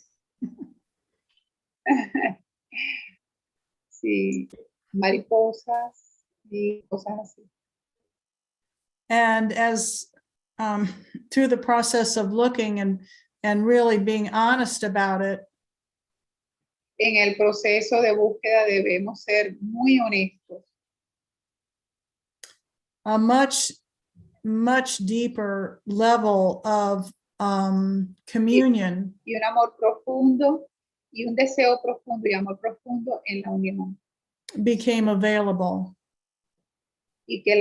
Sí, mariposas y cosas así. And as through the process of looking and really being honest about it, En el proceso de búsqueda debemos ser muy honestos. a much deeper level of communion Y un amor profundo y un deseo profundo y amor profundo en la unión. became available. Y que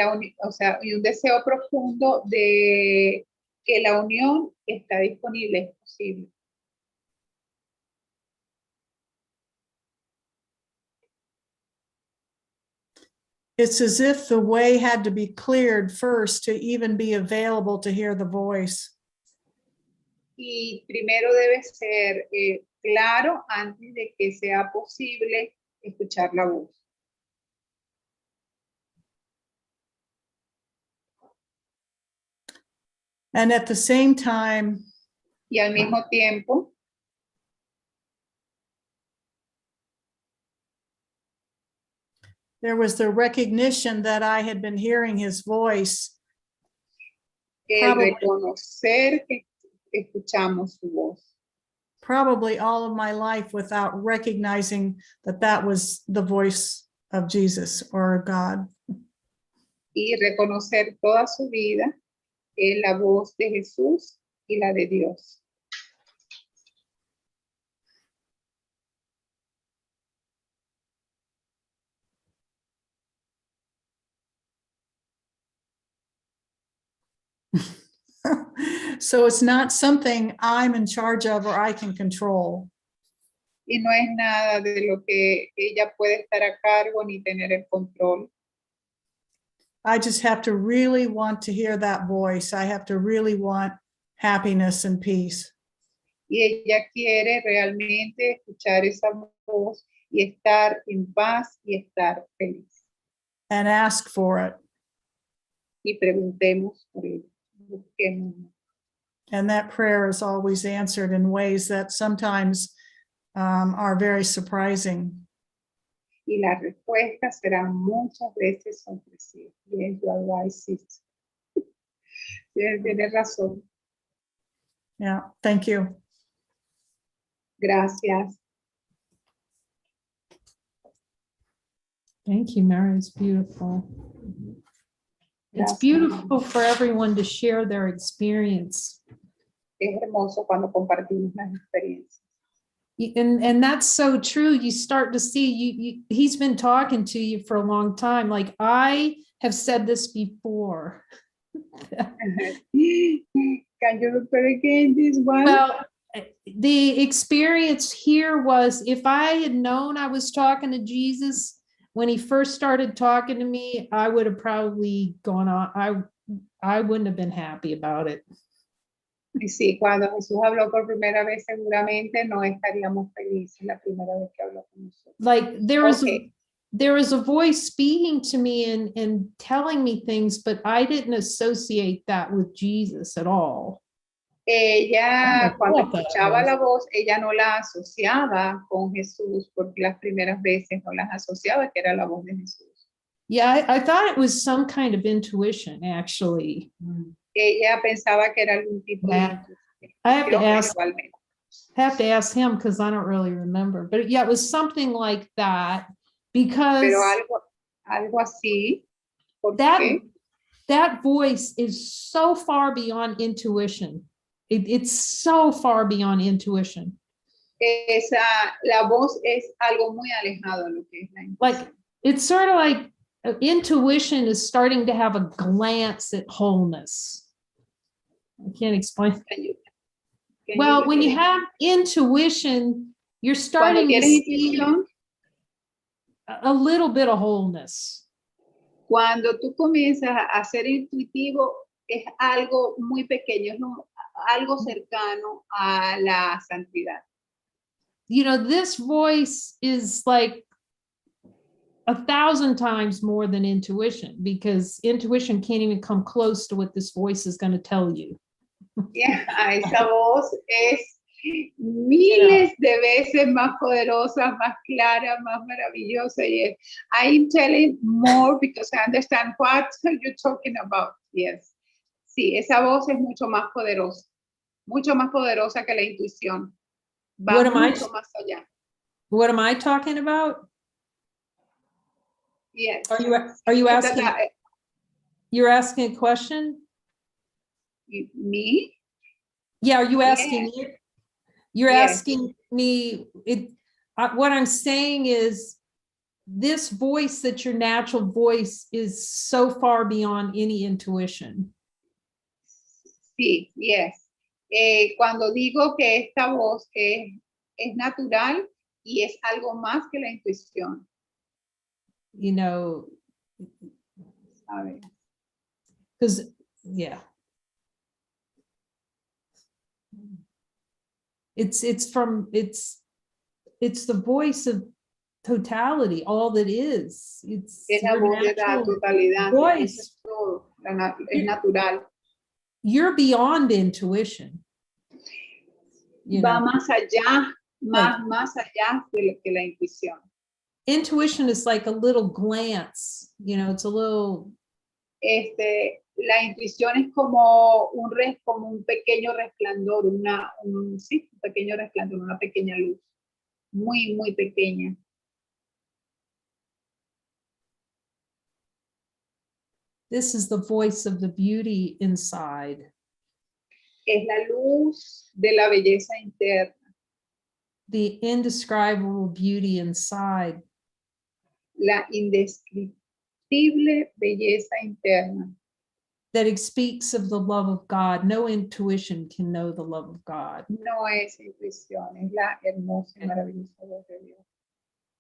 y un deseo profundo de que la unión está disponible, es posible. It's as if the way had to be cleared first to even be available to hear the voice. Y primero debe ser claro antes de que sea posible escuchar la voz. And at the same time, Y al mismo tiempo, there was the recognition that I had been hearing his voice reconocer que escuchamos su voz. probably all of my life without recognizing that that was the voice of Jesus or God. Y reconocer toda su vida la voz de Jesús y la de Dios. So it's not something I'm in charge of or I can control. Y no es nada de lo que ella puede estar a cargo ni tener el control. I just have to really want to hear that voice. I have to really want happiness and peace. Y ella quiere realmente escuchar esa voz y estar en paz y estar feliz. And ask for it. Y preguntemos por ello. Busquemos. And that prayer is always answered in ways that sometimes are very surprising. Y las respuestas serán muchas veces sorpresivas. Yes, you are right, sis. Tienes razón. Yeah, thank you. Gracias. Thank you, Mary. It's beautiful. It's Gracias. beautiful for everyone to share their experience. Es hermoso cuando compartimos las experiencias. And that's so true. You start to see, he's been talking to you for a long time. Like I have said this before. Can you repeat again this one? Well, the experience here was if I had known I was talking to Jesus when he first started talking to me, I would have probably gone on. I wouldn't have been happy about it. Y sí, cuando Jesús habló por primera vez, seguramente no estaríamos felices la primera vez que habló con nosotros. Like there was Okay. a voice speaking to me and telling me things, but I didn't associate that with Jesus at all. Ella, cuando thought that escuchaba was. la voz, ella no la asociaba con Jesús, porque las primeras veces no las asociaba que era la voz de Jesús. Yeah, I thought it was some kind of intuition, actually. Ella pensaba que era algún tipo de Yeah. intuición, I have to ask igualmente. him because I don't really remember. But yeah, it was something like that because Pero algo así, that porque that voice is so far beyond intuition. It's so far beyond intuition. la voz es algo muy alejado de lo que es la intuición. Like it's sort of like intuition is starting to have a glance at wholeness. I can't explain. Can you Well, when you repeat? have intuition, you're Cuando starting to tienes see intuición, a little bit of wholeness. cuando tú comienzas a ser intuitivo, es algo muy pequeño, es algo cercano a la santidad. You know, this voice is like 1,000 times more than intuition because intuition can't even come close to what this voice is going to tell you. Yeah, esa voz es miles de veces más poderosa, más clara, más maravillosa. Yes. I'm telling more because I understand what you're talking about. Yes. Sí, esa voz es mucho más poderosa que la intuición. Va What am I- mucho más allá. What am I talking about? Yes. Are you asking? You're asking a question? Me? Yeah, are you asking Yes. me? You're Yes. asking me. What I'm saying is this voice, that your natural voice is so far beyond any intuition. Sí, yes. Cuando digo que esta voz es natural y es algo más que la intuición. You know, ¿Sabes? because yeah. It's the voice of totality, all that is. It's Es la your voz de la natural totalidad. voice. Es todo, es natural. You're beyond intuition. You Va know, más allá, más allá de lo que la intuición. intuition is like a little glance, you know, it's a little. La intuición es como un pequeño resplandor, un pequeño resplandor, una pequeña luz, muy, muy pequeña. This is the voice of the beauty inside. Es la luz de la belleza interna. The indescribable beauty inside. La indescriptible belleza interna. That it speaks of the love of God. No intuition can know the love of God. No es intuición, es la hermosa y maravillosa voz de Dios.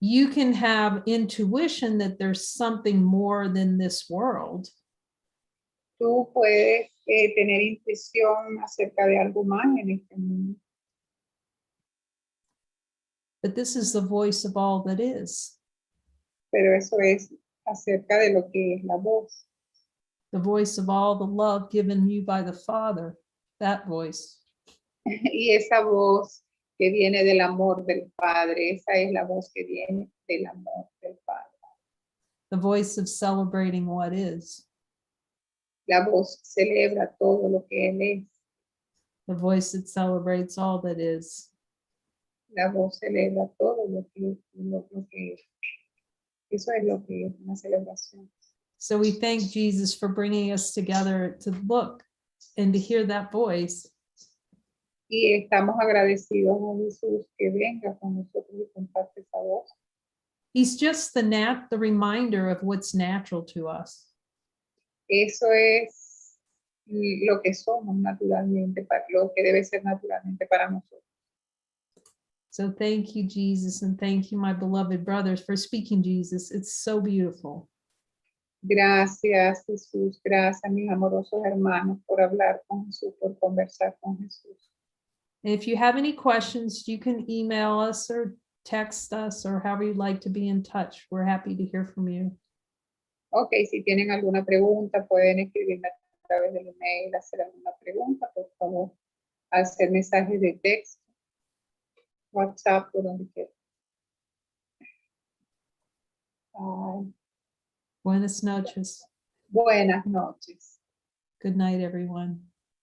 You can have intuition that there's something more than this world. Tú puedes tener intuición acerca de algo más en este mundo. But this is the voice of all that is. Pero eso es acerca de lo que es la voz. The voice of all the love given you by the Father. That voice. Y esa voz que viene del amor del Padre, esa es la voz que viene del amor del Padre. The voice of celebrating what is. La voz celebra todo lo que Él es. The voice that celebrates all that is. La voz celebra todo lo que es. Eso es lo que es una celebración. So we thank Jesus for bringing us together to look and to hear that voice. Y estamos agradecidos a Jesús que venga con nosotros y comparte esa voz. He's just the reminder of what's natural to us. Eso es lo que somos naturalmente, lo que debe ser naturalmente para nosotros. So thank you, Jesus, and thank you, my beloved brothers, for speaking Jesus. It's so beautiful. Gracias, Jesús. Gracias, mis amorosos hermanos, por hablar con Jesús, por conversar con Jesús. And if you have any questions, you can email us or text us or however you'd like to be in touch. We're happy to hear from you. Ok, si tienen alguna pregunta, pueden escribirme a través del email, hacer alguna pregunta, por favor, hacer mensajes de texto, WhatsApp, por donde quieran. Buenas noches. Buenas noches. Good night, everyone.